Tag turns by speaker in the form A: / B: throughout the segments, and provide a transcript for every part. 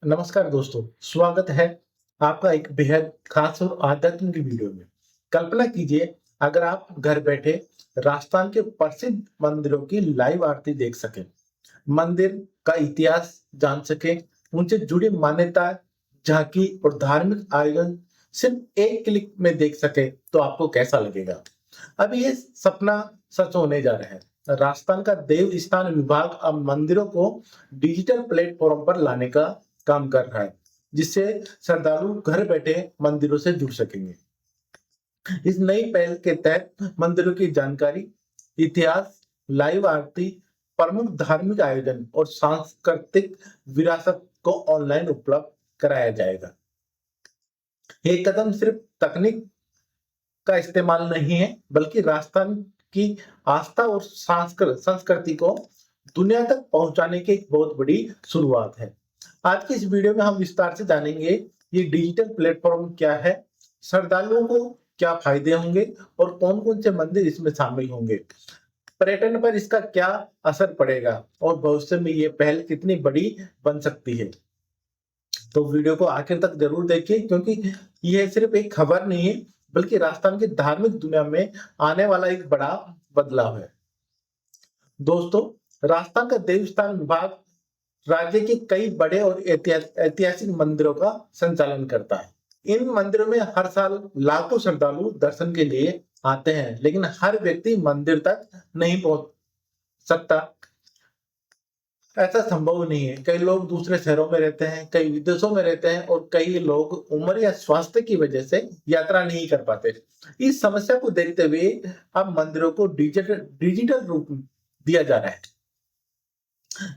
A: नमस्कार दोस्तों, स्वागत है आपका एक बेहद खास और आध्यात्मिक वीडियो में। कल्पना कीजिए अगर आप घर बैठे राजस्थान के प्रसिद्ध मंदिरों की लाइव आरती देख सकें, मंदिर का इतिहास जान सकें, उनसे जुड़ी मान्यता, झांकी और धार्मिक आयोजन सिर्फ एक क्लिक में देख सके तो आपको कैसा लगेगा? अब ये सपना सच होने जा रहा है। राजस्थान का देव स्थान विभाग अब मंदिरों को डिजिटल प्लेटफॉर्म पर लाने का काम कर रहा है, जिससे श्रद्धालु घर बैठे मंदिरों से जुड़ सकेंगे। इस नई पहल के तहत मंदिरों की जानकारी, इतिहास, लाइव आरती, प्रमुख धार्मिक आयोजन और सांस्कृतिक विरासत को ऑनलाइन उपलब्ध कराया जाएगा। ये कदम सिर्फ तकनीक का इस्तेमाल नहीं है, बल्कि राजस्थान की आस्था और संस्कृति को दुनिया तक पहुंचाने की एक बहुत बड़ी शुरुआत है। आज की इस वीडियो में हम विस्तार से जानेंगे ये डिजिटल प्लेटफॉर्म क्या है, श्रद्धालुओं को क्या फायदे होंगे और कौन-कौन से मंदिर इसमें शामिल होंगे। पर्यटन पर इसका क्या असर पड़ेगा और भविष्य में ये पहल कितनी बड़ी बन सकती है। तो वीडियो को आखिर तक जरूर देखिए, क्योंकि यह सिर्फ एक खबर नहीं है, बल्कि राजस्थान की धार्मिक दुनिया में आने वाला एक बड़ा बदलाव है। दोस्तों, राजस्थान का देवस्थान विभाग राज्य के कई बड़े और ऐतिहासिक मंदिरों का संचालन करता है। इन मंदिरों में हर साल लाखों श्रद्धालु दर्शन के लिए आते हैं, लेकिन हर व्यक्ति मंदिर तक नहीं पहुंच सकता। ऐसा संभव नहीं है। कई लोग दूसरे शहरों में रहते हैं, कई विदेशों में रहते हैं और कई लोग उम्र या स्वास्थ्य की वजह से यात्रा नहीं कर पाते। इस समस्या को देखते हुए अब मंदिरों को डिजिटल डिजिटल रूप दिया जा रहा है।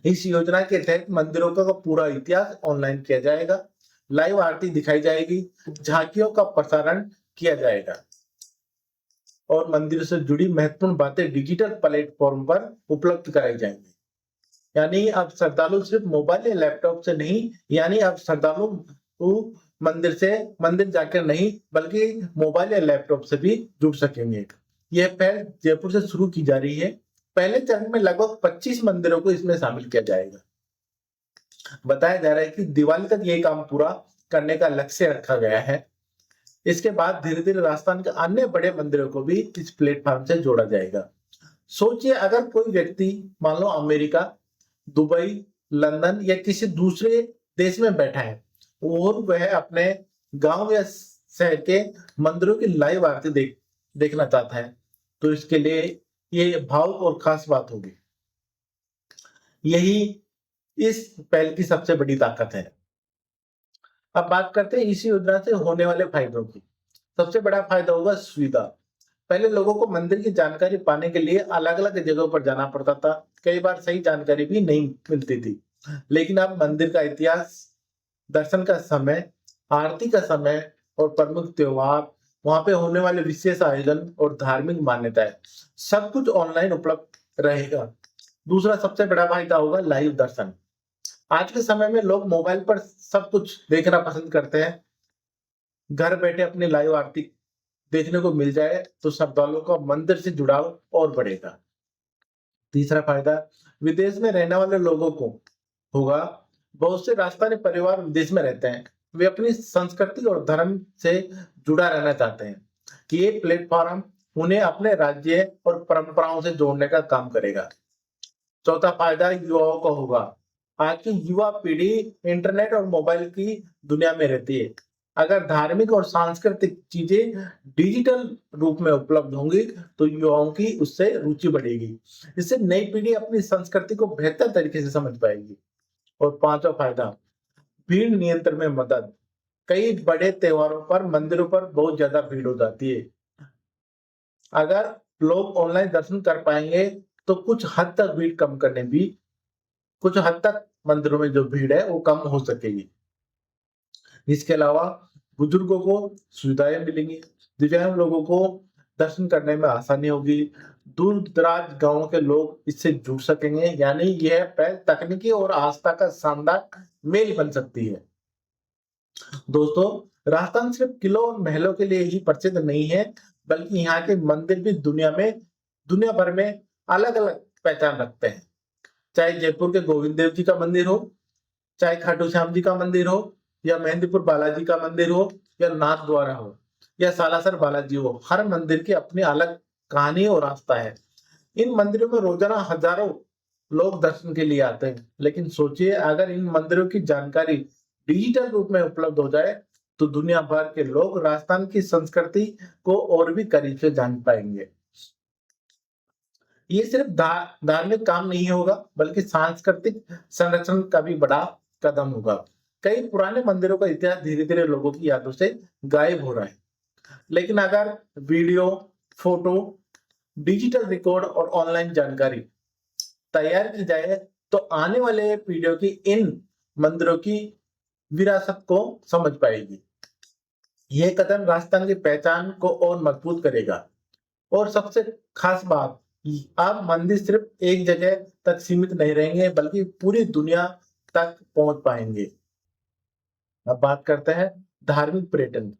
A: इस योजना के तहत मंदिरों का पूरा इतिहास ऑनलाइन किया जाएगा, लाइव आरती दिखाई जाएगी, झांकियों का प्रसारण किया जाएगा और मंदिर से जुड़ी महत्वपूर्ण बातें डिजिटल प्लेटफॉर्म पर उपलब्ध कराई जाएंगी। यानी अब श्रद्धालु सिर्फ मोबाइल या लैपटॉप से नहीं, यानी अब श्रद्धालु को मंदिर जाकर नहीं, बल्कि मोबाइल या लैपटॉप से भी जुड़ सकेंगे। यह पहल जयपुर से शुरू की जा रही है। पहले चरण में लगभग 25 मंदिरों को इसमें शामिल किया जाएगा। बताया जा रहा है कि दिवाली तक ये काम पूरा करने का लक्ष्य रखा गया है। इसके बाद धीरे धीरे राजस्थान के अन्य बड़े मंदिरों को भी इस प्लेटफॉर्म से जोड़ा जाएगा। सोचिए अगर कोई व्यक्ति मान लो अमेरिका, दुबई, लंदन या किसी दूसरे देश में बैठा है और वह अपने गांव या शहर के मंदिरों की लाइव आरती देखना चाहता है, तो इसके लिए ये भावुक और खास बात होगी। यही इस पहल की सबसे बड़ी ताकत है। अब बात करते हैं इसी योजना से होने वाले फायदों की। सबसे बड़ा फायदा होगा सुविधा। पहले लोगों को मंदिर की जानकारी पाने के लिए अलग-अलग जगहों पर जाना पड़ता था। कई बार सही जानकारी भी नहीं मिलती थी। लेकिन अब मंदिर का इतिहास, दर्शन का समय, आरती का समय और प्रमुख त्योहार, वहां पे होने वाले विशेष आयोजन और धार्मिक मान्यताएं, सब कुछ ऑनलाइन उपलब्ध रहेगा। दूसरा सबसे बड़ा फायदा होगा लाइव दर्शन। आज के समय में लोग मोबाइल पर सब कुछ देखना पसंद करते हैं। घर बैठे अपनी लाइव आरती देखने को मिल जाए तो श्रद्धालुओं का मंदिर से जुड़ाव और बढ़ेगा। तीसरा फायदा विदेश में रहने वाले लोगों को होगा। बहुत से राजस्थानी परिवार विदेश में रहते हैं, वे अपनी संस्कृति और धर्म से जुड़ा रहना चाहते हैं। ये प्लेटफॉर्म उन्हें अपने राज्य और परंपराओं से जोड़ने का काम करेगा। चौथा फायदा युवाओं का होगा। आज की युवा पीढ़ी इंटरनेट और मोबाइल की दुनिया में रहती है। अगर धार्मिक और सांस्कृतिक चीजें डिजिटल रूप में उपलब्ध होंगी तो युवाओं की उससे रुचि बढ़ेगी। इससे नई पीढ़ी अपनी संस्कृति को बेहतर तरीके से समझ पाएगी। और पांचवा फायदा भीड़ नियंत्रण में मदद। कई बड़े त्योहारों पर मंदिरों पर बहुत ज्यादा भीड़ हो जाती है। अगर लोग ऑनलाइन दर्शन कर पाएंगे तो कुछ हद तक मंदिरों में जो भीड़ है वो कम हो सकेगी। इसके अलावा बुजुर्गों को सुविधाएं मिलेंगी, दिव्यांग लोगों को दर्शन करने में आसानी होगी, दूर दराज गांवों के लोग इससे जुड़ सकेंगे। यानी यह पहल तकनीकी और आस्था का शानदार मेल बन सकती है। दोस्तों, राजस्थान सिर्फ किलों और महलों के लिए ही प्रसिद्ध नहीं है, बल्कि यहाँ के मंदिर भी दुनिया भर में अलग अलग पहचान रखते हैं। चाहे जयपुर के गोविंद देव जी का मंदिर हो, चाहे खाटू श्याम जी का मंदिर हो, या मेहंदीपुर बालाजी का मंदिर हो, या नाथ द्वारा हो, या सालासर बालाजी हो, हर मंदिर की अपनी अलग कहानी और आस्था है। इन मंदिरों में रोजाना हजारों लोग दर्शन के लिए आते हैं, लेकिन सोचिए अगर इन मंदिरों की जानकारी डिजिटल रूप में उपलब्ध हो जाए तो दुनिया भर के लोग राजस्थान की संस्कृति को और भी करीब से जान पाएंगे। ये सिर्फ धार्मिक काम नहीं होगा, बल्कि सांस्कृतिक संरक्षण का भी बड़ा कदम होगा। कई पुराने मंदिरों का इतिहास धीरे धीरे लोगों की यादों से गायब हो रहा है, लेकिन अगर वीडियो, फोटो, डिजिटल रिकॉर्ड और ऑनलाइन जानकारी तैयार की जाए तो आने वाले पीढ़ियों की इन मंदिरों की विरासत को समझ पाएगी। यह कदम राजस्थान की पहचान को और मजबूत करेगा। और सबसे खास बात, अब मंदिर सिर्फ एक जगह तक सीमित नहीं रहेंगे, बल्कि पूरी दुनिया तक पहुंच पाएंगे। अब बात करते हैं धार्मिक पर्यटन।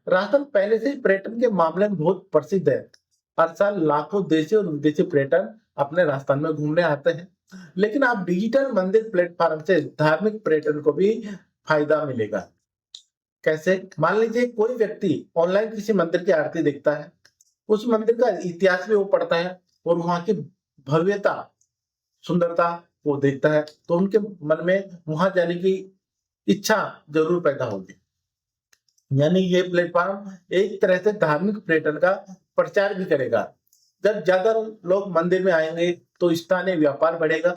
A: राजस्थान पहले से ही पर्यटन के मामले में बहुत प्रसिद्ध है। हर साल लाखों देशी और विदेशी पर्यटन अपने राजस्थान में घूमने आते हैं। लेकिन अब डिजिटल मंदिर प्लेटफॉर्म से धार्मिक पर्यटन को भी फायदा मिलेगा। कैसे? मान लीजिए कोई व्यक्ति ऑनलाइन किसी मंदिर की आरती देखता है, उस मंदिर का इतिहास भी वो पढ़ता है और वहां की भव्यता, सुंदरता वो देखता है, तो उनके मन में वहां जाने की इच्छा जरूर पैदा होगी। यानी ये प्लेटफॉर्म एक तरह से धार्मिक पर्यटन का प्रचार भी करेगा। जब ज्यादा लोग मंदिर में आएंगे तो स्थानीय व्यापार बढ़ेगा,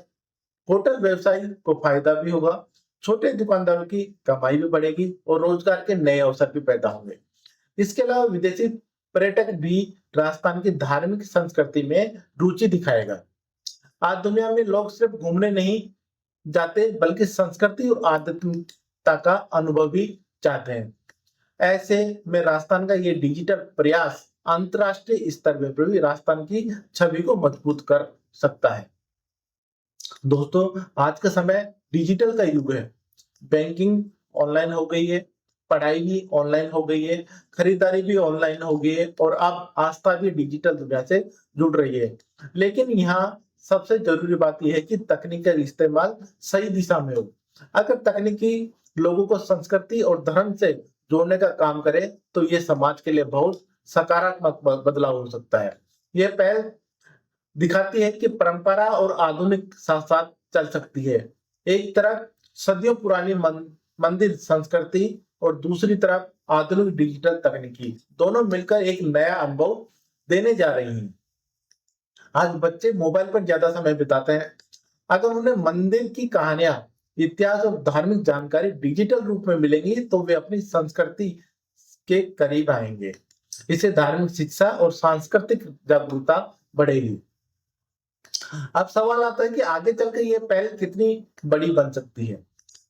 A: होटल व्यवसायी को फायदा भी होगा, छोटे दुकानदारों की कमाई भी बढ़ेगी और रोजगार के नए अवसर भी पैदा होंगे। इसके अलावा विदेशी पर्यटक भी राजस्थान की धार्मिक संस्कृति में रुचि दिखाएगा। आज दुनिया में लोग सिर्फ घूमने नहीं जाते, बल्कि संस्कृति और आध्यात्मिकता का अनुभव भी चाहते हैं। ऐसे में राजस्थान का ये डिजिटल प्रयास अंतरराष्ट्रीय स्तर पर भी राजस्थान की छवि को मजबूत कर सकता है। दोस्तों, आज का समय डिजिटल का युग है। बैंकिंग ऑनलाइन हो गई है, पढ़ाई भी ऑनलाइन हो गई है, खरीदारी भी ऑनलाइन हो गई है और अब आस्था भी डिजिटल दुनिया से जुड़ रही है। लेकिन यहाँ सबसे जरूरी बात यह है कि तकनीक का इस्तेमाल सही दिशा में हो। अगर तकनीकी लोगों को संस्कृति और धर्म से जोड़ने का काम करे तो ये समाज के लिए बहुत सकारात्मक बदलाव हो सकता है। यह पहल दिखाती है कि परंपरा और आधुनिक साथ साथ चल सकती है। एक तरफ सदियों पुरानी मंदिर संस्कृति और दूसरी तरफ आधुनिक डिजिटल तकनीकी, दोनों मिलकर एक नया अनुभव देने जा रही हैं। आज बच्चे मोबाइल पर ज्यादा समय बिताते हैं। अगर उन्हें मंदिर की कहानियां, इतिहास और धार्मिक जानकारी डिजिटल रूप में मिलेंगी तो वे अपनी संस्कृति के करीब आएंगे। इससे धार्मिक शिक्षा और सांस्कृतिक जागरूकता बढ़ेगी। अब सवाल आता है कि आगे चलकर ये पहल कितनी बड़ी बन सकती है।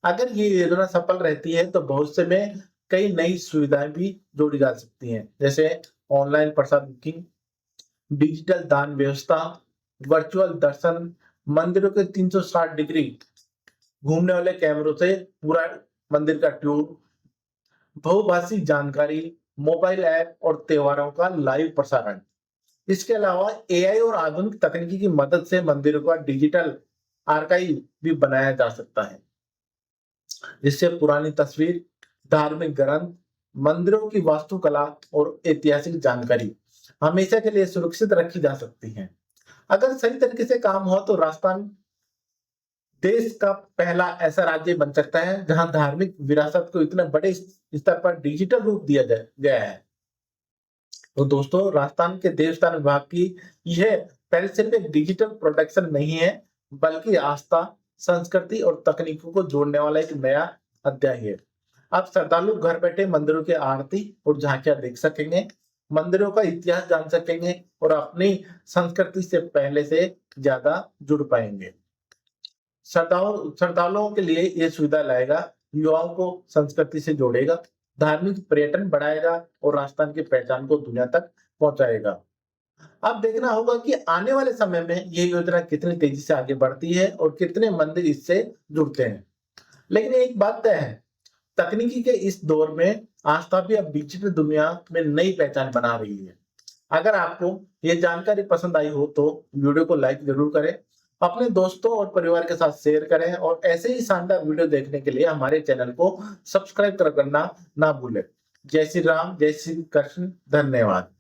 A: अगर ये योजना सफल रहती है तो भविष्य में कई नई सुविधाएं भी जोड़ी जा सकती हैं, जैसे ऑनलाइन प्रसाद बुकिंग, डिजिटल दान व्यवस्था, वर्चुअल दर्शन, मंदिरों के 360 डिग्री घूमने वाले कैमरों से पूरा मंदिर का टूर, बहुभाषी जानकारी, मोबाइल ऐप और त्योहारों का लाइव प्रसारण। इसके अलावा एआई और आधुनिक तकनीकी की मदद से मंदिरों का डिजिटल आर्काइव भी बनाया जा सकता है, जिससे पुरानी तस्वीर, धार्मिक ग्रंथ, मंदिरों की वास्तुकला और ऐतिहासिक जानकारी हमेशा के लिए सुरक्षित रखी जा सकती है। अगर सही तरीके से काम हो तो राजस्थान देश का पहला ऐसा राज्य बन सकता है जहां धार्मिक विरासत को इतने बड़े स्तर पर डिजिटल रूप दिया गया है। तो दोस्तों, राजस्थान के देवस्थान विभाग की यह पहले सिर्फ एक डिजिटल प्रोडक्शन नहीं है, बल्कि आस्था, संस्कृति और तकनीकों को जोड़ने वाला एक नया अध्याय है। अब श्रद्धालु घर बैठे मंदिरों की आरती और झांकियां देख सकेंगे, मंदिरों का इतिहास जान सकेंगे और अपनी संस्कृति से पहले से ज्यादा जुड़ पाएंगे। श्रद्धालुओं के लिए ये सुविधा लाएगा, युवाओं को संस्कृति से जोड़ेगा, धार्मिक पर्यटन बढ़ाएगा और राजस्थान की पहचान को दुनिया तक पहुंचाएगा। अब देखना होगा कि आने वाले समय में ये योजना कितनी तेजी से आगे बढ़ती है और कितने मंदिर इससे जुड़ते हैं। लेकिन एक बात तय है, तकनीकी के इस दौर में आस्था भी अब डिजिटल दुनिया में नई पहचान बना रही है। अगर आपको ये जानकारी पसंद आई हो तो वीडियो को लाइक जरूर करें अपने दोस्तों और परिवार के साथ शेयर करें और ऐसे ही शानदार वीडियो देखने के लिए हमारे चैनल को सब्सक्राइब करना ना भूलें। जय श्री राम, जय श्री कृष्ण, धन्यवाद।